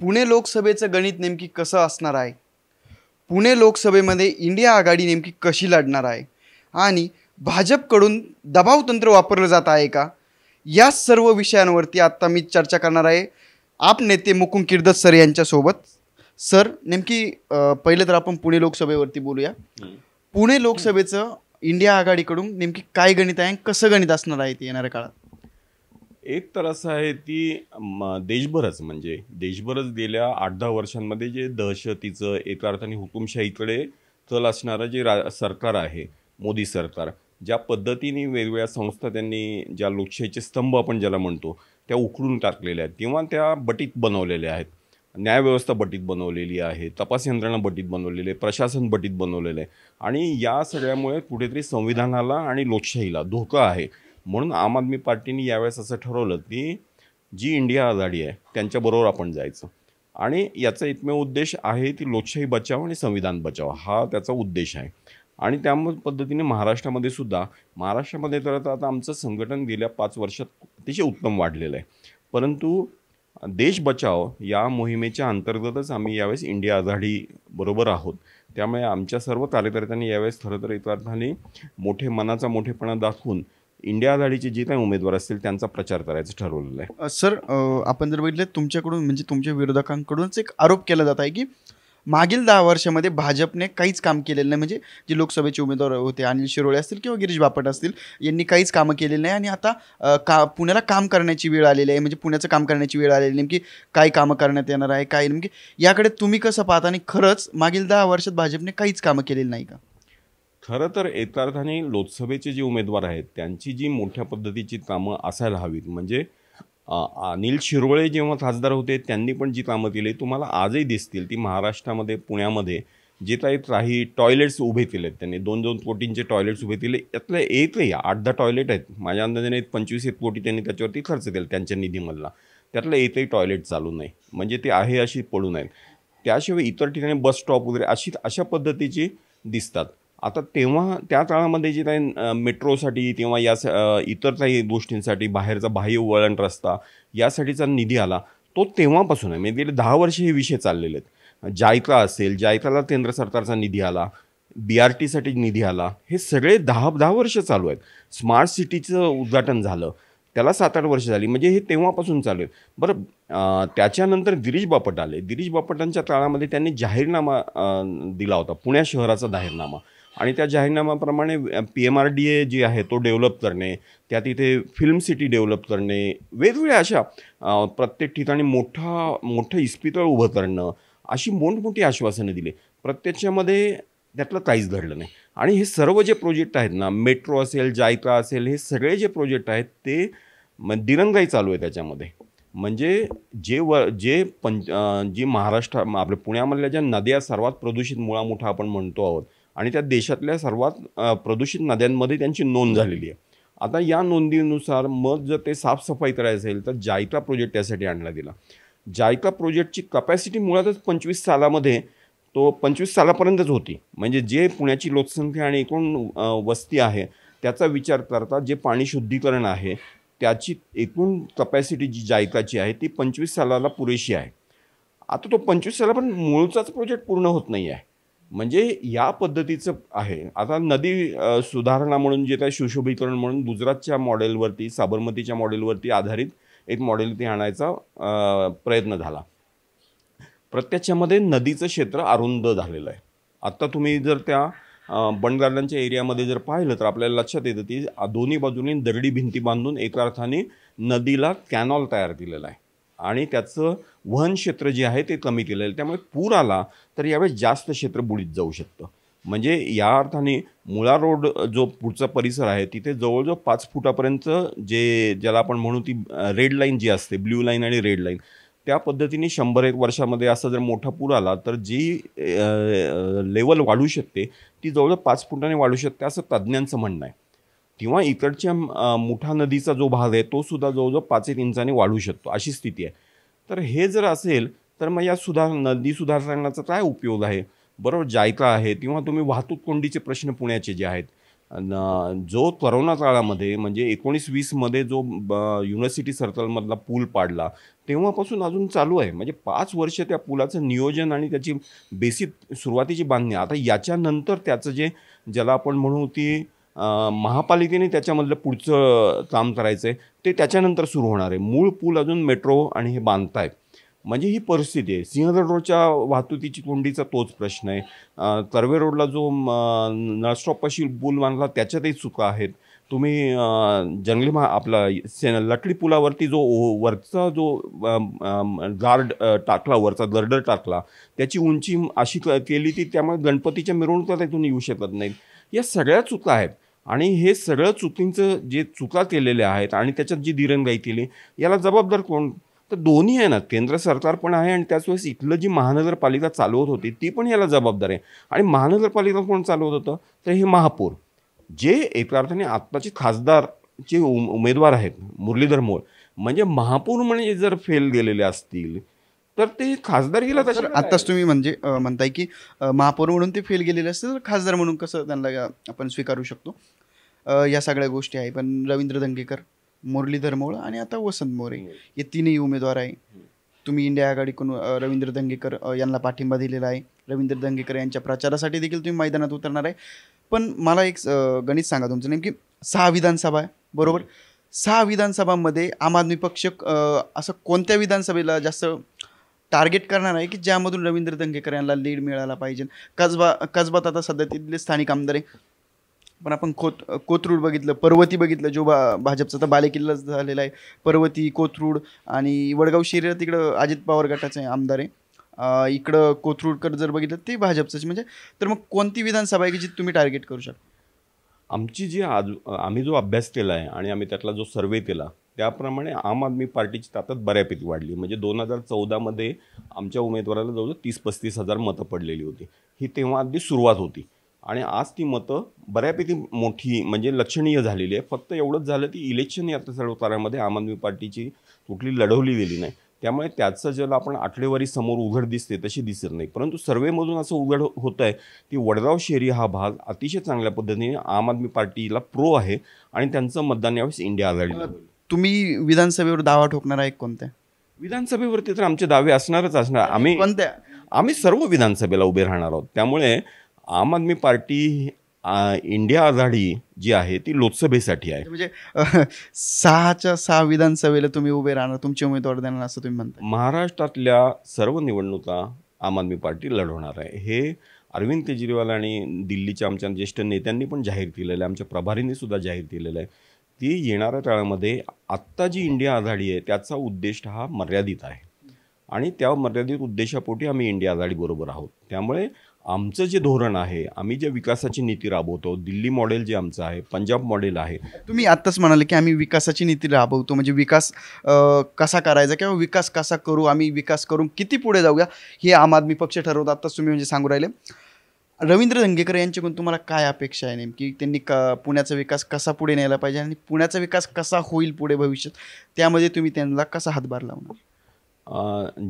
पुणे लोकसभेचं गणित नेमकी कसं असणार आहे? पुणे लोकसभेमध्ये इंडिया आघाडी नेमकी कशी लढणार आहे? आणि भाजपकडून दबाव तंत्र वापरलं जात आहे का? या सर्व विषयांवरती आता मी चर्चा करणार आहे आप नेते मुकुंद किर्दत सर यांच्यासोबत. सर नेमकी पहिले तर आपण पुणे लोकसभेवरती बोलूया. पुणे लोकसभेचं इंडिया आघाडीकडून नेमकी काय गणित आहे, कसं गणित असणार आहे ते येणाऱ्या काळात? एक तर असं आहे ती देशभरच म्हणजे देशभरच गेल्या 8-10 वर्षांमध्ये जे दहशतीचं एका अर्थाने हुकुमशाहीकडे चल असणारं जे सरकार आहे, मोदी सरकार, ज्या पद्धतीने वेगवेगळ्या संस्था त्यांनी ज्या लोकशाहीचे स्तंभ आपण ज्याला म्हणतो त्या उखडून टाकलेल्या आहेत किंवा त्या बटीत बनवलेल्या आहेत. न्यायव्यवस्था बटीत बनवलेली आहे, तपास यंत्रणा बटीत बनवलेली आहे, प्रशासन बटीत बनवलेलं आहे आणि या सगळ्यामुळे कुठेतरी संविधानाला आणि लोकशाहीला धोका आहे. म्हणून आम आदमी पार्टीने यावेळेस असं ठरवलं की जी इंडिया आघाडी आहे त्यांच्याबरोबर आपण जायचं आणि याचा एकमेव उद्देश आहे ती लोकशाही बचाव आणि संविधान बचाव हा त्याचा उद्देश आहे. आणि त्या पद्धतीने महाराष्ट्रामध्ये तर आता आमचं संघटन गेल्या 5 वर्षात अतिशय उत्तम वाढलेलं आहे. परंतु देश बचाव या मोहिमेच्या अंतर्गतच आम्ही यावेळेस इंडिया आघाडी बरोबर आहोत. त्यामुळे आमच्या सर्व कार्यकर्त्यांनी यावेळेस खरं तर एका अर्थाने मनाचा मोठेपणा दाखवून इंडिया आघाडीचे जे काही उमेदवार असतील त्यांचा प्रचार करायचं ठरवलेलं आहे. सर आपण जर बघितलं तुमच्याकडून म्हणजे तुमच्या विरोधकांकडूनच एक आरोप केला जात आहे की मागील 10 वर्षामध्ये भाजपने काहीच काम केलेलं नाही. म्हणजे जे लोकसभेचे उमेदवार होते अनिल शिरोळे असतील किंवा गिरीश बापट असतील यांनी काहीच कामं केलेली नाही आणि आता पुण्याला काम करण्याची वेळ आलेली आहे. म्हणजे पुण्याचं काम करण्याची वेळ आलेली नेमकी काय कामं करण्यात येणार आहे काय नेमकी याकडे तुम्ही कसं पाहता आणि खरंच मागील 10 वर्षात भाजपने काहीच कामं केलेली नाही का? खरं तर एका अर्थाने लोकसभेचे जे उमेदवार आहेत त्यांची जी मोठ्या पद्धतीची कामं असायला हवीत. म्हणजे अनिल शिरोळे जेव्हा खासदार होते त्यांनी पण जी कामं केली तुम्हाला आजही दिसतील. ती महाराष्ट्रामध्ये पुण्यामध्ये जे काही टॉयलेट्स उभे केलेत त्यांनी 2-2 कोटींचे टॉयलेट्स उभे केले. यातलं एकही 8-10 टॉयलेट आहेत माझ्या अंदाजाने 25-1 कोटी त्यांनी त्याच्यावरती खर्च केला त्यांच्या निधीमधला. त्यातलं एकही टॉयलेट चालू नाही म्हणजे ते आहे अशी पडून आहेत. त्याशिवाय इतर ठिकाणी बस स्टॉप वगैरे अशा पद्धतीची दिसतात. आता तेव्हा त्या काळामध्ये जे काही मेट्रोसाठी किंवा इतर काही गोष्टींसाठी बाहेरचा बाह्य वळण रस्ता यासाठीचा निधी आला तो तेव्हापासून आहे. म्हणजे गेले 10 वर्षे हे विषय चाललेले आहेत. जायका असेल, जायकाला केंद्र सरकारचा निधी आला, BRTसाठी निधी आला, हे सगळे 10 वर्ष चालू आहेत. स्मार्ट सिटीचं उद्घाटन झालं त्याला 7-8 वर्ष झाली म्हणजे हे तेव्हापासून चालू आहेत. बरं त्याच्यानंतर गिरीश बापट आले. गिरीश बापटांच्या काळामध्ये त्यांनी जाहीरनामा दिला होता, पुण्या शहराचा जाहीरनामा. आणि त्या जाहीरनाम्याप्रमाणे PMRDA जी आहे तो डेव्हलप करणे, त्यात इथे फिल्म सिटी डेव्हलप करणे, वेगवेगळ्या अशा प्रत्येक ठिकाणी मोठं इस्पितळ उभं करणं, अशी मोठमोठी आश्वासनं दिली. प्रत्यक्षामध्ये त्यातलं काहीच घडलं नाही. आणि हे सर्व जे प्रोजेक्ट आहेत ना, मेट्रो असेल, जायका असेल, हे सगळे जे प्रोजेक्ट आहेत ते दिरंगाई चालू आहे त्याच्यामध्ये. म्हणजे जी महाराष्ट्र आपल्या पुण्यामधल्या ज्या नद्या सर्वात प्रदूषित मुळामुठा आपण म्हणतो आहोत आणि त्या देशातल्या सर्वात प्रदूषित नद्यांमध्ये त्यांची नोंद झालेली आहे. आता या नोंदीनुसार मग जर ते साफसफाई करायचं असेल तर जायका प्रोजेक्ट त्यासाठी आणला गेला. जायका प्रोजेक्टची कपॅसिटी मुळातच 25 सालामध्ये तो 25 सालापर्यंतच होती. म्हणजे जे पुण्याची लोकसंख्या आणि एकूण वस्ती आहे त्याचा विचार करता जे पाणी शुद्धीकरण आहे त्याची एकूण कपॅसिटी जी जायकाची आहे ती 25 सालाला पुरेशी आहे. आता तो 25 सालापर्यंत मूळचाच प्रोजेक्ट पूर्ण होत नाही आहे. म्हणजे या पद्धतीचं आहे. आता नदी सुधारणा म्हणून जे काही सुशोभीकरण म्हणून गुजरातच्या मॉडेलवरती, साबरमतीच्या मॉडेलवरती आधारित एक मॉडेल ते आणायचा प्रयत्न झाला. प्रत्यक्षामध्ये नदीचं क्षेत्र अरुंद झालेलं आहे. आत्ता तुम्ही जर त्या बंड गार्डनच्या एरियामध्ये जर पाहिलं तर आपल्याला लक्षात येतं की दोन्ही बाजूनी दगडी भिंती बांधून एका अर्थाने नदीला कॅनॉल तयार केलेला आहे आणि त्याचं वहन क्षेत्र जे आहे ते कमी केलेलं आहे. त्यामुळे पूर आला तर यावेळेस जास्त क्षेत्र बुडीत जाऊ शकतं. म्हणजे या अर्थाने मुळा रोड जो पुढचा परिसर आहे तिथे जवळजवळ 5 फुटापर्यंत ज्याला आपण म्हणू ती रेड लाईन जी असते, ब्ल्यू लाईन आणि रेड लाईन, त्या पद्धतीने 100-1 वर्षामध्ये असा जर मोठा पूर आला तर जी लेवल वाढू शकते ती जवळजवळ 5 फुटाने वाढू शकते असं तज्ज्ञांचं म्हणणं आहे. किंवा इकडच्या मुठा नदीचा जो भाग आहे तो सुद्धा जवळजवळ 5-1 इंचाने वाढू शकतो अशी स्थिती आहे. तर हे जर असेल तर मग या नदी सुधारणाचा काय उपयोग आहे? बरोबर जायका आहे किंवा तुम्ही वाहतूक कोंडीचे प्रश्न पुण्याचे जे आहेत जो कोरोना काळामध्ये म्हणजे 1920मध्ये जो युनिव्हर्सिटी सर्कलमधला पूल पाडला तेव्हापासून अजून चालू आहे. म्हणजे 5 वर्ष त्या पुलाचं नियोजन आणि त्याची बेसिक सुरुवातीची बांधणी. आता याच्यानंतर त्याचं ज्याला आपण म्हणू ती महापालिकेने त्याच्यामधलं पुढचं काम करायचं आहे ते त्याच्यानंतर सुरू होणार आहे. मूळ पूल अजून मेट्रो आणि हे बांधतायत. म्हणजे ही परिस्थिती आहे. सिंहगड रोडच्या वाहतुकीची कोंडीचा तोच प्रश्न आहे. कर्वे रोडला जो नळस्टॉपपाशी पूल बांधला त्याच्यातही चुका आहेत. तुम्ही जंगली आपला लटली पुलावरती जो वरचा जो गार्ड टाकला, वरचा गर्डर टाकला, त्याची उंची अशी केली ती त्यामुळे गणपतीच्या मिरवणुका त्यातून येऊ शकत नाहीत. या सगळ्या चुका आहेत आणि हे सगळं चुकींचं जे चुका केलेल्या आहेत आणि त्याच्यात जी दिरंगाई केली याला जबाबदार कोण? तर दोन्ही आहे ना, केंद्र सरकार पण आहे आणि त्याच वेळेस इथलं जी महानगरपालिका चालवत होती ती पण याला जबाबदार आहे. आणि महानगरपालिका कोण चालवत होतं तर हे महापौर, जे एका अर्थाने आत्ताचे खासदारचे उमेदवार आहेत मुरलीधर मोहोळ. म्हणजे महापौर म्हणजे जर फेल गेलेले असतील तर ते खासदारकीला तर आत्ताच तुम्ही म्हणजे म्हणताय की महापौर म्हणून ते फेल गेलेले असतील तर खासदार म्हणून कसं त्यांना आपण स्वीकारू शकतो? या सगळ्या गोष्टी आहे. पण रवींद्र दंगेकर, मुरलीधर मोहोळ आणि आता वसंत मोरे हे तीनही उमेदवार आहे. तुम्ही इंडिया आघाडीकडून रवींद्र दंगेकर यांना पाठिंबा दिलेला आहे. रवींद्र दंगेकर यांच्या प्रचारासाठी देखील तुम्ही मैदानात उतरणार आहे. पण मला एक गणित सांगा तुमचं, नेमकी 6 विधानसभा आहे बरोबर? 6 विधानसभांमध्ये आम आदमी पक्ष असं कोणत्या विधानसभेला जास्त टार्गेट करणार आहे की ज्यामधून रवींद्र दंगेकर यांना लीड मिळाला पाहिजे? कसबात आता सध्या तिथले स्थानिक आमदार आहे. पण आपण कोथरूड बघितलं, पर्वती बघितलं, जो भाजपचा तर बालेकिल्ला झालेला आहे. पर्वती, कोथरूड आणि वडगाव शहर तिकडं अजित पवार गटाचे आमदार आहे. इकडं कोथरूडकर जर बघितलं ते भाजपचंच. म्हणजे तर मग कोणती विधानसभा आहे की जी तुम्ही टार्गेट करू शकता? आमची आम्ही जो अभ्यास केला आहे आणि आम्ही त्यातला जो सर्वे केला त्याप्रमाणे आम आदमी पार्टीची ताकद बऱ्यापैकी वाढली. म्हणजे 2014मध्ये आमच्या उमेदवाराला जवळजवळ 30-35 हजार मतं पडलेली होती. ही तेव्हा अगदी सुरुवात होती आणि आज ती मतं बऱ्यापैकी मोठी म्हणजे लक्षणीय झालेली आहे. फक्त एवढंच झालं की इलेक्शन या सर्वकारामध्ये आम आदमी पार्टीची कुठली लढवली गेली नाही. त्यामुळे त्याचं ज्याला आपण आकडेवारी समोर उघड दिसते तशी दिसत नाही. परंतु सर्वेमधून असं उघड होतं आहे की वडगाव शहरी हा भाग अतिशय चांगल्या पद्धतीने आम आदमी पार्टीला प्रो आहे आणि त्यांचं मतदान यावेळेस इंडिया आघाडीला. तुम्ही विधानसभेवर दावा ठोकणार आहे कोणत्या? विधानसभेवरती तर आमचे दावे असणारच असणार. आम्ही सर्व विधानसभेला उभे राहणार आहोत. त्यामुळे आम आदमी पार्टी इंडिया आघाडी जी आहे ती लोकसभेसाठी आहे. म्हणजे 6च्या 6 विधानसभेला तुम्ही उभे राहणार, तुमचे उमेदवार देणार असं तुम्ही म्हणता? महाराष्ट्रातल्या सर्व निवडणुका आम आदमी पार्टी लढवणार आहे. हे अरविंद केजरीवाल आणि दिल्लीच्या आमच्या ज्येष्ठ नेत्यांनी पण जाहीर केलेलं आहे. आमच्या प्रभारींनी सुद्धा जाहीर केलेलं आहे. ती येणाऱ्या काळामध्ये आत्ता जी इंडिया आघाडी आहे त्याचा उद्देश हा मर्यादित आहे आणि त्या मर्यादित उद्देशापोटी आम्ही इंडिया आघाडीबरोबर आहोत. त्यामुळे आमचं जे धोरण आहे, आम्ही जे विकासाची नीती राबवतो, दिल्ली मॉडेल जे आमचं आहे, पंजाब मॉडेल आहे. तुम्ही आत्ताच म्हणाले की आम्ही विकासाची नीती राबवतो. म्हणजे विकास कसा करायचा किंवा विकास कसा करू, आम्ही विकास करून किती पुढे जाऊया हे आम आदमी पक्ष ठरवतो. आत्ताच तुम्ही म्हणजे सांगू राहिले. रवींद्र दंगेकर यांच्याकडून तुम्हाला काय अपेक्षा आहे नेमकी? त्यांनी पुण्याचा विकास कसा पुढे न्यायला पाहिजे आणि पुण्याचा विकास कसा होईल पुढे भविष्यात, त्यामध्ये तुम्ही त्यांना कसा हातभार लावणार?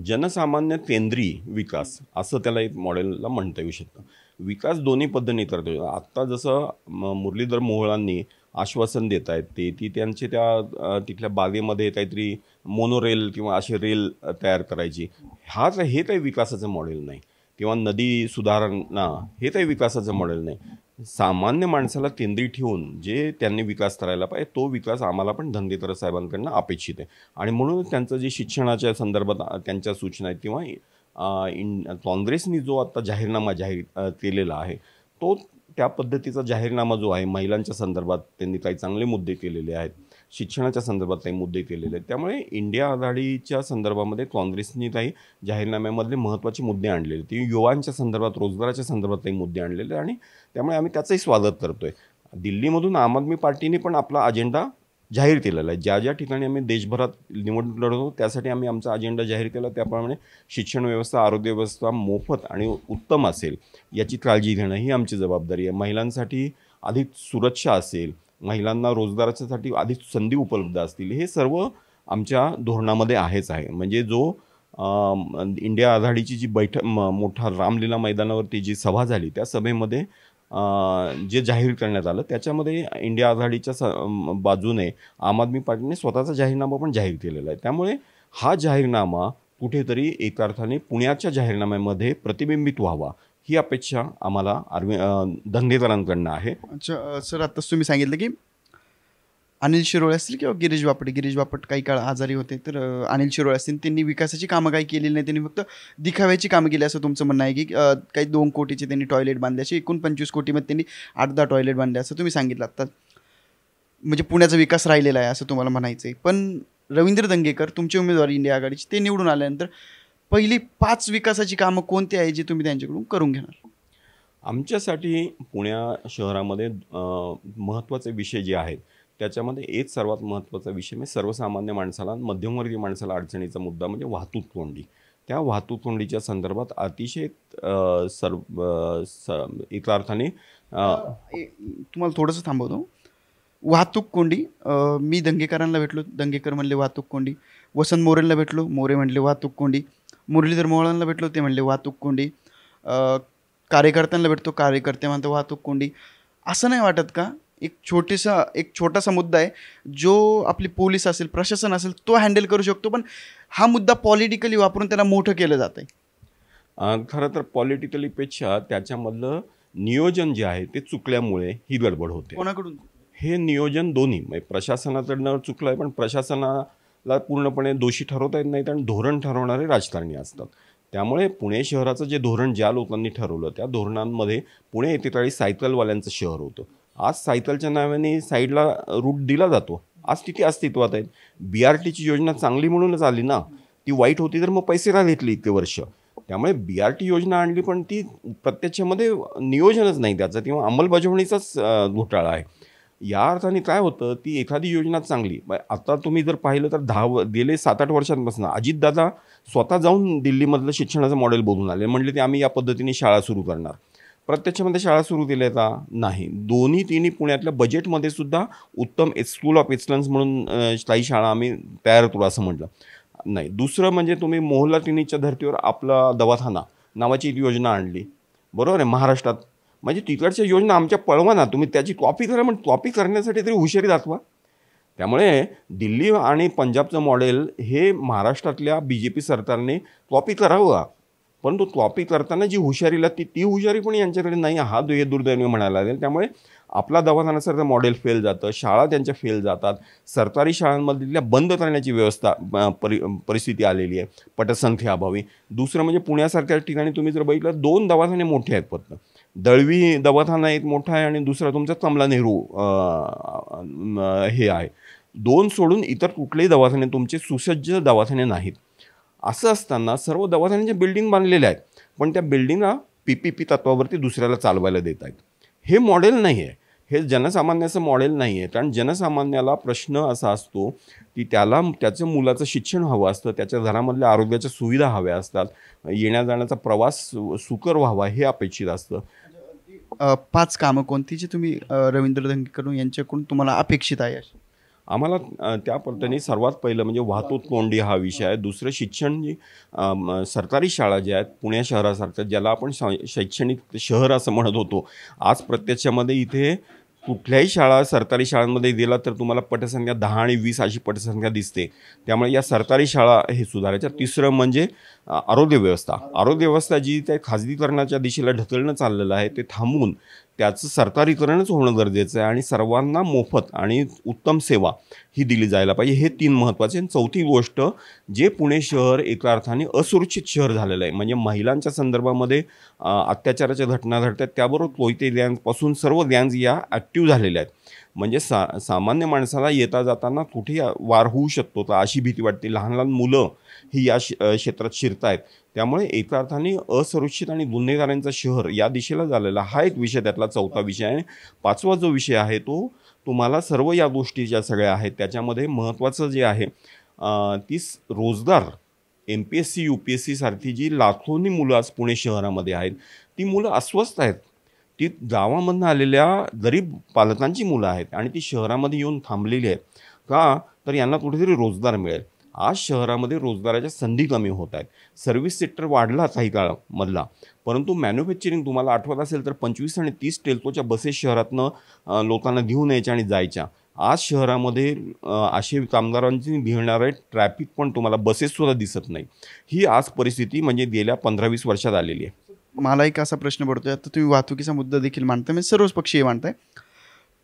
जनसामान्य केंद्री विकास असं त्याला एक मॉडेलला म्हणता येऊ शकतं. विकास दोन्ही पद्धतीने करतो. आत्ता जसं मुरलीधर मोहोळांनी आश्वासन देत आहेत ती त्यांचे त्या तिथल्या बागेमध्ये काहीतरी मोनोरेल किंवा असे रेल तयार करायची, हे काही विकासाचं मॉडेल नाही. किंवा नदी सुधारणा हे काही विकासाचं मॉडेल नाही. सामान्य माणसाला केंद्री ठेवून जे त्यांनी विकास करायला पाहिजे तो विकास आम्हाला पण धंगेकर साहेबांकडनं अपेक्षित आहे. आणि म्हणून त्यांचं जे शिक्षणाच्या संदर्भात त्यांच्या सूचना आहेत किंवा काँग्रेसनी जो आता जाहीरनामा जाहीर केलेला आहे तो त्या पद्धतीचा जाहीरनामा जो आहे, महिलांच्या संदर्भात त्यांनी काही चांगले मुद्दे केलेले आहेत, शिक्षणाच्या संदर्भात काही मुद्दे केलेले आहेत. त्यामुळे इंडिया आघाडीच्या संदर्भामध्ये काँग्रेसनी काही जाहीरनाम्यामधले महत्त्वाचे मुद्दे आणलेले, ते युवांच्या संदर्भात, रोजगाराच्या संदर्भात काही मुद्दे आणलेले आणि त्यामुळे आम्ही त्याचंही स्वागत करतो आहे. दिल्लीमधून आम आदमी पार्टीने पण आपला अजेंडा जाहीर केलेला आहे. ज्या ज्या ठिकाणी आम्ही देशभरात निवडणूक लढवतो त्यासाठी आम्ही आमचा अजेंडा जाहीर केला. त्याप्रमाणे शिक्षण व्यवस्था, आरोग्य व्यवस्था मोफत आणि उत्तम असेल याची काळजी घेणं ही आमची जबाबदारी आहे. महिलांसाठी अधिक सुरक्षा असेल, महिलांना रोजगारासाठी अधिक संधी उपलब्ध असतील, हे सर्व आमच्या धोरणामध्ये आहेच आहे. म्हणजे जो इंडिया आघाडीची जी बैठक मोठा रामलीला मैदानावरती जी सभा झाली त्या सभेमध्ये जे जाहीर करण्यात आलं त्याच्यामध्ये इंडिया आघाडीच्या बाजूने आम आदमी पार्टीने स्वतःचा जाहीरनामा पण जाहीर केलेला आहे. त्यामुळे हा जाहीरनामा कुठेतरी एका अर्थाने पुण्याच्या जाहीरनाम्यामध्ये प्रतिबिंबित व्हावा ही अपेक्षा आम्हाला धंदेदारांकडनं आहे. अच्छा सर, आत्ताच तुम्ही सांगितलं की अनिल शिरोळे असतील किंवा गिरीश बापट काही काळ आजारी होते, तर अनिल शिरोळे असतील, त्यांनी विकासाची कामं काही केलेली नाही, त्यांनी फक्त दिखाव्याची कामं केली असं तुमचं म्हणणं आहे की काही 2 कोटीचे त्यांनी टॉयलेट बांधले, असे एकूण 25 कोटीमध्ये त्यांनी 8-10 टॉयलेट बांधले असं तुम्ही सांगितलं आत्ता. म्हणजे पुण्याचा विकास राहिलेला आहे असं तुम्हाला म्हणायचं आहे. पण रवींद्र दंगेकर तुमची उमेदवारी इंडिया आघाडीची, ते निवडून आल्यानंतर पहिली 5 विकासाची कामं कोणती आहे जी तुम्ही त्यांच्याकडून करून घेणार? आमच्यासाठी पुण्या शहरामध्ये महत्त्वाचे विषय जे आहेत त्याच्यामध्ये एक सर्वात महत्त्वाचा विषय म्हणजे सर्वसामान्य माणसाला, मध्यमवर्गीय माणसाला अडचणीचा मुद्दा म्हणजे वाहतूक कोंडी. त्या वाहतूक कोंडीच्या संदर्भात अतिशय एका अर्थाने तुम्हाला थोडंसं थांबवतो. वाहतूक कोंडी, मी दंगेकरांना भेटलो, दंगेकर म्हणले वाहतूक कोंडी. वसंत मोरेंना भेटलो, मोरे म्हणले वाहतूक कोंडी. मुरलीधर मोहोळांना भेटलो, ते म्हणले वाहतूक कोंडी. कार्यकर्त्यांना भेटतो, कार्यकर्ते म्हणतो वाहतूक कोंडी. असं नाही वाटत का एक छोटासा मुद्दा आहे जो आपली पोलीस असेल, प्रशासन असेल, तो हँडल करू शकतो, पण हा मुद्दा पॉलिटिकली वापरून त्याला मोठं केलं जात आहे? खरं तर पॉलिटिकलीपेक्षा त्याच्यामधलं नियोजन जे आहे ते चुकल्यामुळे ही गडबड होते. कोणाकडून? हे नियोजन दोन्ही म्हणजे प्रशासनाकडनं चुकलं आहे, पण प्रशासनाला पूर्णपणे दोषी ठरवता येत नाहीत आणि धोरण ठरवणारे राजकारणी असतात. त्यामुळे पुणे शहराचं जे धोरण ज्या लोकांनी ठरवलं त्या धोरणांमध्ये पुणे एकेकाळी सायकलवाल्यांचं शहर होतं. आज सायकलच्या नावाने साईडला रूट दिला जातो, आज तिथे अस्तित्वात आहेत. BRTची योजना चांगली म्हणूनच आली ना, ती वाईट होती तर मग पैसे का घेतले इतके वर्ष. त्यामुळे BRT योजना आणली पण ती प्रत्यक्षामध्ये नियोजनच नाही त्याचं, किंवा अंमलबजावणीचाच घोटाळा आहे. या अर्थाने काय होतं, ती एखादी योजना चांगली, आता तुम्ही जर पाहिलं तर गेले 7-8 वर्षांपासून अजितदादा स्वतः जाऊन दिल्लीमधलं शिक्षणाचं मॉडेल बघून आले, म्हणले ते आम्ही या पद्धतीने शाळा सुरू करणार. प्रत्यक्षामध्ये शाळा सुरू केल्या का? नाही. दोन्ही तिन्ही पुण्यातल्या बजेटमध्ये सुद्धा उत्तम स्कूल ऑफ एक्सलन्स म्हणून काही शाळा आम्ही तयार करू असं म्हटलं नाही. दुसरं म्हणजे तुम्ही मोहल्ला क्लिनिकच्या धर्तीवर आपला दवाखाना नावाची एक योजना आणली, बरोबर आहे, महाराष्ट्रात. म्हणजे तिकडच्या योजना आमच्या पळवा ना, तुम्ही त्याची कॉपी करा, पण कॉपी करण्यासाठी तरी हुशारी दाखवा. त्यामुळे दिल्ली आणि पंजाबचं मॉडेल हे महाराष्ट्रातल्या BJP सरकारने कॉपी करावं, परंतु कॉपी करताना जी हुशारी लागते ती हुशारी पण यांच्याकडे नाही, हा दुर्दैवी म्हणायला लागेल. त्यामुळे आपला दवाखान्यासारखं मॉडेल फेल जातं, शाळा त्यांच्या फेल जातात. सरकारी शाळांमधल्या बंद करण्याची व्यवस्था परिस्थिती आलेली आहे पटसंख्येअभावी. दुसरं म्हणजे पुण्यासारख्या ठिकाणी तुम्ही जर बघितलं 2 दवाखाने मोठे आहेत फक्त. दळवी दवाखाना एक मोठा आहे आणि दुसरा तुमचा कमला नेहरू हे आहे. 2 सोडून इतर कुठलेही दवाखाने तुमचे सुसज्ज दवाखाने नाहीत. असं असताना सर्व दवाखान्यांच्या बिल्डिंग बांधलेल्या आहेत, पण त्या बिल्डिंगा PPP तत्वावरती दुसऱ्याला चालवायला देत आहेत. हे मॉडेल नाही आहे, हे जनसामान्याचं मॉडेल नाही आहे. कारण जनसामान्याला प्रश्न असा असतो की त्याला त्याच्या मुलाचं शिक्षण हवं असतं, त्याच्या घरामधल्या आरोग्याच्या सुविधा हव्या असतात, येण्या जाण्याचा प्रवास सुकर व्हावा हे अपेक्षित असतं. 5 कामं कोणती जी तुम्ही रवींद्र दंगेकर यांच्याकडून तुम्हाला अपेक्षित आहे? आम्हाला त्या पद्धतीने सर्वात पहिलं म्हणजे वाहतूक कोंडी हा विषय आहे. दुसरं शिक्षण, जी सरकारी शाळा ज्या आहेत पुणे शहरासारख्या, ज्याला आपण शैक्षणिक शहर असं म्हणत होतो, आज प्रत्यक्षामध्ये इथे कुठल्याही शाळा सरकारी शाळांमध्ये गेला तर तुम्हाला पटसंख्या 10 आणि 20 अशी पटसंख्या दिसते. त्यामुळे या सरकारी शाळा हे सुधारायच्या. तिसरं म्हणजे आरोग्य व्यवस्था जी त्या खाजगीकरणाच्या दिशेला ढकलणं चाललेलं आहे ते थांबवून त्याचं सरकारीकरणच होणं गरजेचं आहे आणि सर्वांना मोफत आणि उत्तम सेवा ही दिली जायला पाहिजे. हे 3 महत्त्वाचे. आणि चौथी गोष्ट, जे पुणे शहर एका अर्थाने असुरक्षित शहर झालेलं आहे, म्हणजे महिलांच्या संदर्भामध्ये अत्याचाराच्या घटना घडतात, त्याबरोबर कोयते गँगपासून सर्व गँग्ज या ॲक्टिव्ह झालेल्या आहेत. म्हणजे सामान्य माणसाला येता जाताना कुठेही वार होऊ शकतो का अशी भीती वाटते. लहान लहान मुलं ही या क्षेत्रात शिरत आहेत. त्यामुळे एका अर्थाने असुरक्षित आणि गुन्हेगारांचं शहर या दिशेला झालेला हा एक विषय, त्यातला चौथा विषय आहे. 5वा जो विषय आहे तो तुम्हाला सर्व या गोष्टी ज्या सगळ्या आहेत त्याच्यामध्ये महत्त्वाचं जे आहे ती रोजगार. MPSC UPSC सारखी जी लाखोनी मुलं आज पुणे शहरामध्ये आहेत, ती मुलं अस्वस्थ आहेत. ती गावामधून आलेल्या गरीब पालकांची मुलं आहेत आणि ती शहरामध्ये येऊन थांबलेली आहेत. का तर यांना कुठेतरी रोजगार मिळेल. आज शहरामध्ये रोजगाराच्या संधी कमी होत आहेत. सर्व्हिस सेक्टर वाढला काही काळामधला, परंतु मॅन्युफॅक्चरिंग तुम्हाला आठवत असेल तर 25 आणि 30 टेल्कोच्या बसेस शहरातनं लोकांना घेऊन यायच्या आणि जायच्या. आज शहरामध्ये असे कामगारांची भिडणारे ट्रॅफिक पण तुम्हाला बसेससुद्धा दिसत नाही. ही आज परिस्थिती म्हणजे गेल्या 15-20 वर्षात आलेली आहे. मला एक असा प्रश्न पडतोय, आता तुम्ही वाहतुकीचा मुद्दा देखील मांडताय, म्हणजे सर्वच पक्षीय मांडताय.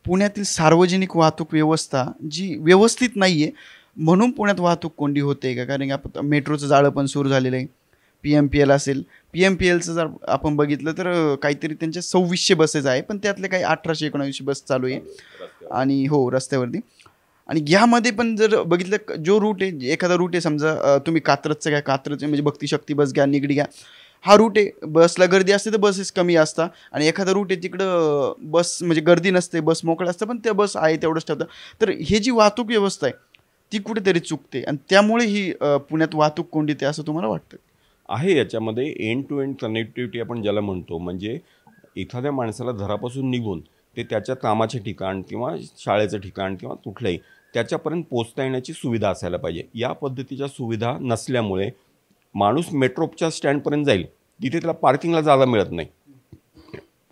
पुण्यातील सार्वजनिक वाहतूक व्यवस्था जी व्यवस्थित नाही आहे म्हणून पुण्यात वाहतूक कोंडी होते का? कारण की आपण मेट्रोचं जाळं पण सुरू झालेलं आहे. PMPL असेल, PMPLचं जर आपण बघितलं तर काहीतरी त्यांच्या 2600 बसेस आहे, पण त्यातले काही 1800-1900 बस चालू आहे आणि हो रस्त्यावरती. आणि यामध्ये पण जर बघितलं जो रूट आहे, एखादा रूट आहे समजा तुम्ही कात्रजचं घ्या, कात्रज म्हणजे भक्तिशक्ती बस घ्या, निगडी घ्या, हा रूट आहे, बसला गर्दी असते तर बसेस कमी असतात. आणि एखादा रूट आहे तिकडं बस म्हणजे गर्दी नसते, बस मोकळं असतं, पण त्या बस आहे तेवढंच ठेवतं. तर हे जी वाहतूक व्यवस्था आहे ती कुठेतरी चुकते आणि त्यामुळे ही पुण्यात वाहतूक कोंडीते असं तुम्हाला वाटतं? आहे याच्यामध्ये एंड टू एंड कनेक्टिव्हिटी आपण ज्याला म्हणतो, म्हणजे एखाद्या माणसाला घरापासून निघून ते त्याच्या कामाचे ठिकाण किंवा शाळेचं ठिकाण किंवा कुठलंही त्याच्यापर्यंत पोचता येण्याची सुविधा असायला पाहिजे. या पद्धतीच्या सुविधा नसल्यामुळे माणूस मेट्रोच्या स्टँडपर्यंत जाईल, तिथे त्याला पार्किंगला जागा मिळत नाही.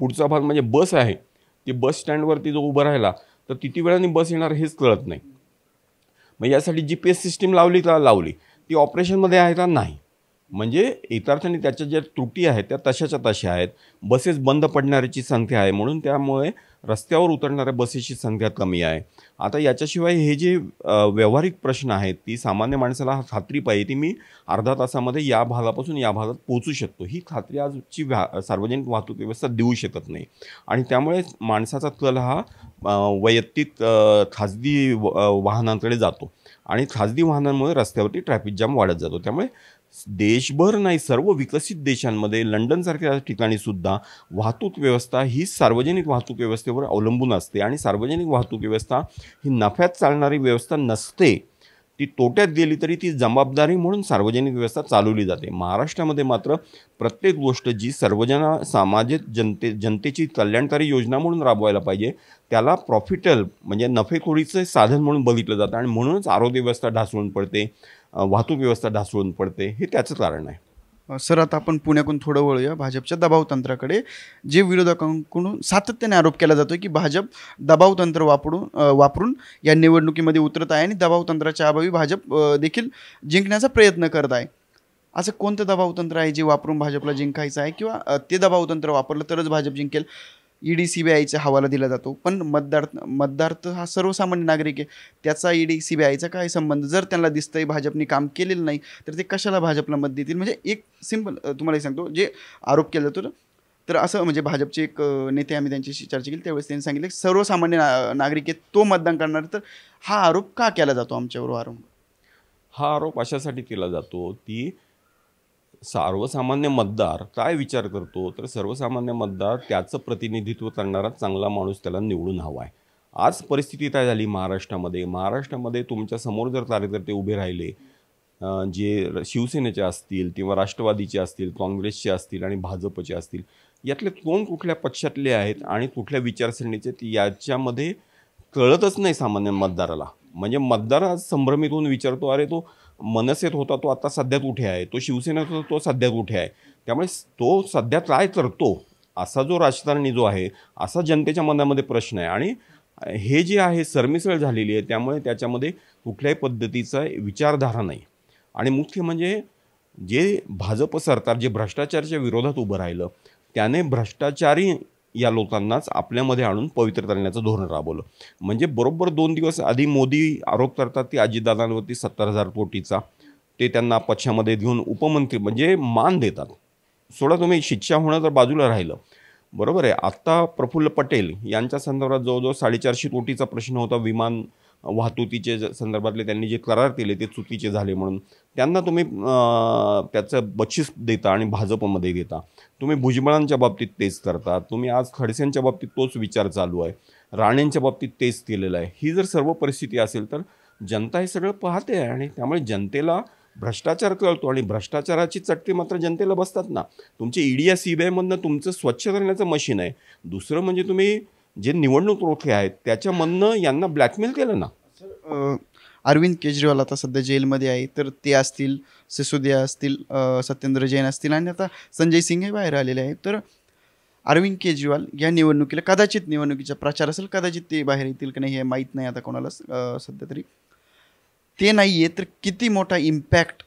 पुढचा भाग म्हणजे बस आहे, ती बस स्टँडवरती जो उभं राहिला तर किती वेळाने बस येणार हेच कळत नाही. मग यासाठी GPS सिस्टीम लावली का लावली, ती ऑपरेशनमध्ये आहे का नाही. म्हणजे यथार्थाने त्याच्या ज्या त्रुटी आहेत त्या तशाच्या तशा आहेत. बसेस बंद पडणाऱ्याची संख्या आहे, म्हणून त्यामुळे रस्त्यावर उतरणाऱ्या बसेसची संख्या कमी आहे. आता याच्याशिवाय हे जे व्यावहारिक प्रश्न आहेत, ती सामान्य माणसाला खात्री पाहिजे, ती मी अर्धा तासामध्ये या भागापासून या भागात पोहोचू शकतो, ही खात्री आजची सार्वजनिक वाहतूक व्यवस्था देऊ शकत नाही. आणि त्यामुळे माणसाचा कल हा वैयक्तिक खाजगी वाहनांकडे जातो आणि खाजगी वाहनांमुळे रस्त्यावरती ट्रॅफिक जाम वाढत जातो. त्यामुळे देशभर नाही, सर्व विकसित देशांमध्ये लंडनसारख्या ठिकाणी सुद्धा वाहतूक व्यवस्था ही सार्वजनिक वाहतूक व्यवस्थेवर अवलंबून असते. आणि सार्वजनिक वाहतूक व्यवस्था ही नफ्यात चालणारी व्यवस्था नसते, ती तोट्यात गेली तरी ती जबाबदारी म्हणून सार्वजनिक व्यवस्था चालवली जाते. महाराष्ट्रामध्ये मात्र प्रत्येक गोष्ट जी सामाजिक जनतेची कल्याणकारी योजना म्हणून राबवायला पाहिजे त्याला प्रॉफिटेबल म्हणजे नफेखोरीचं साधन म्हणून बघितलं जातं. आणि म्हणूनच आरोग्य व्यवस्था ढासळून पडते, वाहतूक व्यवस्था ढासळून पडते, हे त्याचं कारण आहे. सर, आता आपण पुण्याकडून थोडं वळूया भाजपच्या दबाव तंत्राकडे. जे विरोधकांकडून सातत्याने आरोप केला जातो की भाजप दबाव तंत्र वापरून या निवडणुकीमध्ये उतरत आहे आणि दबाव तंत्राच्या अभावी भाजप देखील जिंकण्याचा प्रयत्न करत आहे. असं कोणतं दबाव तंत्र आहे जे वापरून भाजपला जिंकायचं आहे, किंवा ते दबाव तंत्र वापरलं तरच भाजप जिंकेल? ED CBIचा हवाला दिला जातो, पण मतदार तर हा सर्वसामान्य नागरिक आहे, त्याचा ED CBIचा काय संबंध? जर त्यांना दिसतंय भाजपने काम केलेलं नाही तर ते कशाला भाजपला मत देतील? म्हणजे एक सिंपल तुम्हाला सांगतो, जे आरोप केला जातो तर असं म्हणजे भाजपचे एक नेते, आम्ही त्यांच्याशी चर्चा केली त्यावेळेस त्यांनी सांगितलं सर्वसामान्य नागरिक आहे तो मतदान करणार. तर हा आरोप का केला जातो आमच्यावर वारंवार? हा आरोप अशासाठी केला जातो की सर्वसामान्य मतदार काय विचार करतो, तर सर्वसामान्य मतदार त्याचं प्रतिनिधित्व करणारा चांगला माणूस त्याला निवडून हवा आहे. आज परिस्थिती काय झाली महाराष्ट्रामध्ये तुमच्या समोर जर कार्यकर्ते उभे राहिले, जे शिवसेनेचे असतील किंवा राष्ट्रवादीचे असतील, काँग्रेसचे असतील आणि भाजपचे असतील, यातले कोण कुठल्या पक्षातले आहेत आणि कुठल्या विचारसरणीचे याच्यामध्ये कळतच नाही सामान्य मतदाराला. म्हणजे मतदार आज संभ्रमित होऊन विचारतो, अरे तो मनसेत होता तो आता सध्या कुठे आहे, तो शिवसेनेत होता तो सध्या कुठे आहे. त्यामुळे तो सध्या काय करतो असा जो राजकारणी जो आहे, असा जनतेच्या मनामध्ये प्रश्न आहे. आणि हे जे आहे सरमिसळ झालेली आहे, त्यामुळे त्याच्यामध्ये कुठल्याही पद्धतीचा विचारधारा नाही. आणि मुख्य म्हणजे जे भाजप सरकार जे भ्रष्टाचाराच्या विरोधात उभं राहिलं, त्याने भ्रष्टाचारी या लोकांनाच आपल्यामध्ये आणून पवित्र करण्याचं धोरण राबवलं. म्हणजे बरोबर 2 दिवस आधी मोदी आरोप करतात की अजितदादांवरती 70,000 कोटीचा, ते त्यांना पक्षामध्ये घेऊन उपमंत्री म्हणजे मान देतात. सोडा तुम्ही शिक्षा होणं तर बाजूला राहिलं, बरोबर आहे. आत्ता प्रफुल्ल पटेल यांच्या संदर्भात जवळजवळ 450 कोटीचा प्रश्न होता. विमान वाहतुकीचे संदर्भातले त्यांनी जे करार केले ते चुकीचे झाले म्हणून त्यांना तुम्ही त्याचं बक्षीस देता आणि भाजपमध्ये घेता. तुम्ही भुजबळांच्या बाबतीत तेच करता. तुम्ही आज खडसेंच्या बाबतीत तोच विचार चालू आहे, राणेंच्या बाबतीत तेच केलेलं आहे. ही जर सर्व परिस्थिती असेल तर जनता हे सगळं पाहते आहे आणि त्यामुळे जनतेला भ्रष्टाचार कळतो आणि भ्रष्टाचाराची चटके मात्र जनतेला बसतात ना. तुमचे ED या CBIमधनं तुमचं स्वच्छ करण्याचं मशीन आहे. दुसरं म्हणजे तुम्ही जे निवडणूक रोखे आहेत त्याच्यामधनं यांना ब्लॅकमेल केलं ना. अरविंद केजरीवाल आता सध्या जेलमध्ये आहे, तर ते असतील, सिसोदिया असतील, सत्येंद्र जैन असतील आणि आता संजय सिंग हे बाहेर आलेले आहेत. तर अरविंद केजरीवाल या निवडणुकीला कदाचित निवडणुकीचा प्रचार असेल, कदाचित ते बाहेर येतील की नाही हे माहीत नाही आता कोणालाच सध्या तरी. ते नाही आहे तर किती मोठा इम्पॅक्ट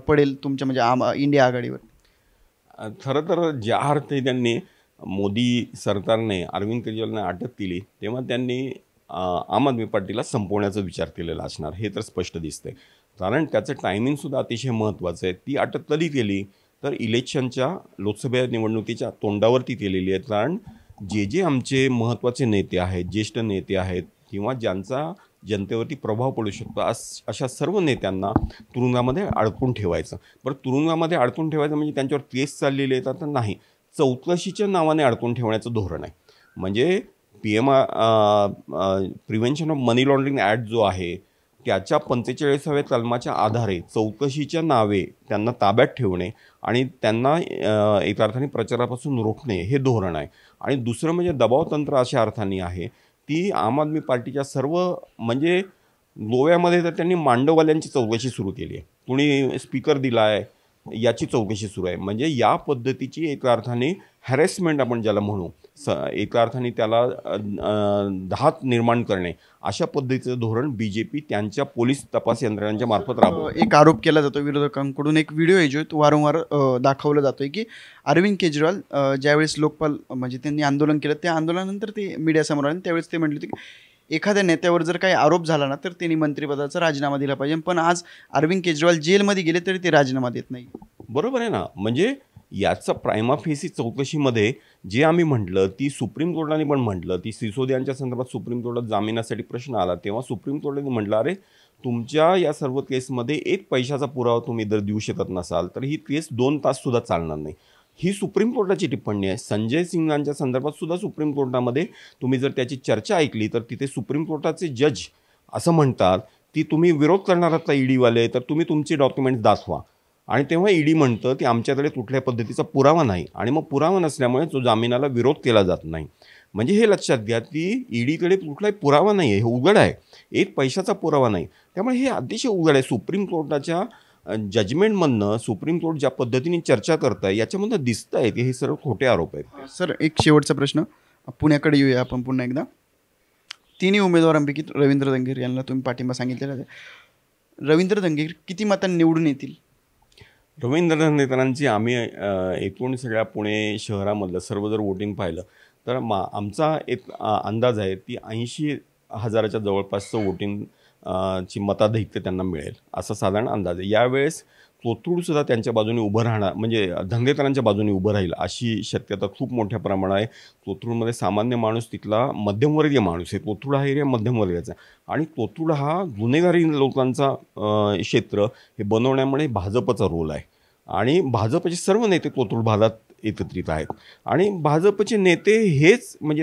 पडेल तुमच्या म्हणजे इंडिया आघाडीवर? खरं तर ज्या अर्थी त्यांनी मोदी सरकारने अरविंद केजरीवालने अटक केली तेव्हा त्यांनी आम आदमी पार्टीला संपवण्याचा विचार केलेला असणार हे तर स्पष्ट दिसते. कारण त्याचं टायमिंगसुद्धा अतिशय महत्त्वाचं आहे. ती अटक कधी केली तर इलेक्शनच्या लोकसभा निवडणुकीच्या तोंडावरती केलेली आहे. कारण जे आमचे महत्त्वाचे नेते आहेत, ज्येष्ठ नेते आहेत किंवा ज्यांचा जनतेवरती प्रभाव पडू शकतो अशा सर्व नेत्यांना तुरुंगामध्ये अडकून ठेवायचं. बरं, तुरुंगामध्ये अडकून ठेवायचं म्हणजे त्यांच्यावर केस चाललेले आहेत तर नाही, चौकशीच्या नावाने अडकून ठेवण्याचं धोरण आहे. म्हणजे prevention of money laundering act जो आहे त्याच्या 45व्या कलमाच्या आधारे चौकशीच्या नावे त्यांना ताब्यात ठेवणे आणि त्यांना एका अर्थाने प्रचारापासून रोखणे हे धोरण आहे. आणि दुसरं म्हणजे दबावतंत्र अशा अर्थाने आहे ती आम आदमी पार्टीच्या सर्व म्हणजे गोव्यामध्ये तर त्यांनी मांडववाल्यांची चौकशी सुरू केली आहे, कुणी स्पीकर दिला आहे याची चौकशी सुरू आहे. म्हणजे या पद्धतीची एका अर्थाने हॅरेसमेंट आपण ज्याला म्हणू, एका अर्थाने त्याला धाक निर्माण करणे अशा पद्धतीचं धोरण BJP त्यांच्या पोलीस तपास यंत्रणांच्या मार्फत राबवतो. एक आरोप केला जातो विरोधकांकडून, एक व्हिडिओ आहे जो तो वारंवार दाखवला जातोय की अरविंद केजरीवाल ज्यावेळेस लोकपाल म्हणजे त्यांनी आंदोलन केलं त्या आंदोलनानंतर ते मीडियासमोर आले त्यावेळेस ते म्हटले होते की एखाद्या नेत्यावर जर काही आरोप झाला ना तर त्यांनी मंत्रिपदाचा राजीनामा दिला पाहिजे. पण आज अरविंद केजरीवाल जेलमध्ये गेले तरी ते राजीनामा देत नाही. बरोबर आहे ना. म्हणजे याचा प्रायमा फेसी चौकशीमध्ये जे आम्ही म्हटलं ती सुप्रीम कोर्टाने पण म्हटलं, ती सिसोदियांच्या संदर्भात सुप्रीम कोर्टात जामिनासाठी प्रश्न आला तेव्हा सुप्रीम कोर्टाने म्हटलं अरे तुमच्या या सर्व केसमध्ये एक पैशाचा पुरावा तुम्ही जर देऊ शकत नसाल तर ही केस 2 ताससुद्धा चालणार नाही. ही सुप्रीम कोर्टाची टिप्पणी आहे. संजय सिंगांच्या संदर्भात सुद्धा सुप्रीम कोर्टामध्ये तुम्ही जर त्याची चर्चा ऐकली तर तिथे सुप्रीम कोर्टाचे जज असं म्हणतात की तुम्ही विरोध करणार आहात ईडीवाले तर तुम्ही तुमचे डॉक्युमेंट्स दाखवा. आणि तेव्हा ईडी म्हणतं की आमच्याकडे कुठल्या पद्धतीचा पुरावा नाही आणि मग पुरावा नसल्यामुळे तो जामिनाला विरोध केला जात नाही. म्हणजे हे लक्षात घ्या की ईडीकडे कुठलाही पुरावा नाही आहे, हे उघड आहे, एक पैशाचा पुरावा नाही. त्यामुळे हे अतिशय उघड आहे. सुप्रीम कोर्टाच्या जजमेंटमधनं सुप्रीम कोर्ट ज्या पद्धतीने चर्चा करत आहे याच्यामधनं दिसतं आहे की हे सर्व खोटे आरोप आहेत. सर एक शेवटचा प्रश्न, पुण्याकडे येऊया आपण पुन्हा एकदा. तिन्ही उमेदवारांपैकी रवींद्र दंगेकर यांना तुम्ही पाठिंबा सांगितलेला आहे. रवींद्र दंगेकर किती मतांनी निवडून येतील? रवींद्र दंगेकरांची आम्ही एकूण सगळ्या पुणे शहरामधलं सर्व जर वोटिंग पाहिलं तर आमचा एक अंदाज आहे ती 80,000च्या जवळपासचं वोटिंग ची मताधिक्य त्यांना मिळेल असा साधारण अंदाज आहे. यावेळेस कोथरूडसुद्धा त्यांच्या बाजूने उभं राहणार म्हणजे दंगेकरांच्या बाजूने उभं राहील अशी शक्यता खूप मोठ्या प्रमाणात आहे. कोथरूडमध्ये सामान्य माणूस तिथला मध्यमवर्गीय माणूस आहे. कोथरूड हा एरिया मध्यमवर्गीयाचा आहे आणि कोथरूड हा गुन्हेगारी लोकांचा क्षेत्र हे बनवण्यामध्ये भाजपचा रोल आहे आणि भाजपचे सर्व नेते कोथरूड भागात एकत्रित आहेत आणि भाजपचे नेते हेच म्हणजे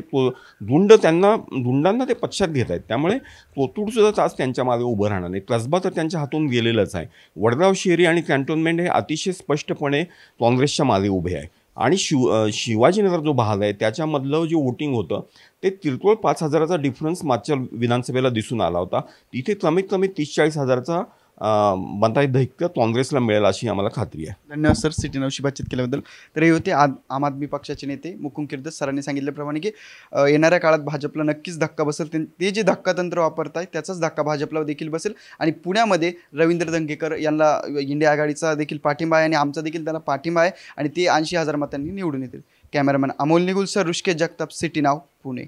गुंडांना ते पश्चात घेत आहेत. त्यामुळे कोथरूडसुद्धा आज त्यांच्या मागे उभं राहणार नाही. कसबा तर त्यांच्या हातून गेलेलंच आहे. वडगाव शहरी आणि कॅन्टोन्मेंट हे अतिशय स्पष्टपणे काँग्रेसच्या मागे उभे आहे आणि शिवाजीनगर जो भाग आहे त्याच्यामधलं जे वोटिंग होतं ते किरकोळ 5,000चा डिफरन्स मागच्या विधानसभेला दिसून आला होता. तिथे कमीत कमी 30-40,000चा मताधिक्य काँग्रेसला मिळेल अशी आम्हाला खात्री आहे. धन्यवाद सर सिटी नावशी बातचीत केल्याबद्दल. तर हे होते आम आदमी पक्षाचे नेते मुकुंद किर्दस. सरांनी सांगितल्याप्रमाणे की येणाऱ्या काळात भाजपला नक्कीच धक्का बसेल. ते जे धक्कातंत्र वापरत आहेत त्याचाच धक्का भाजपला देखील बसेल आणि पुण्यामध्ये रवींद्र दंगेकर यांना इंडिया आघाडीचा देखील पाठिंबा आहे आणि आमचा देखील त्याला पाठिंबा आहे आणि ते 80,000 मतांनी निवडून येतील. Cameraman Amol निगुल sir, Rishikesh Jagtap, city नाव, पुणे.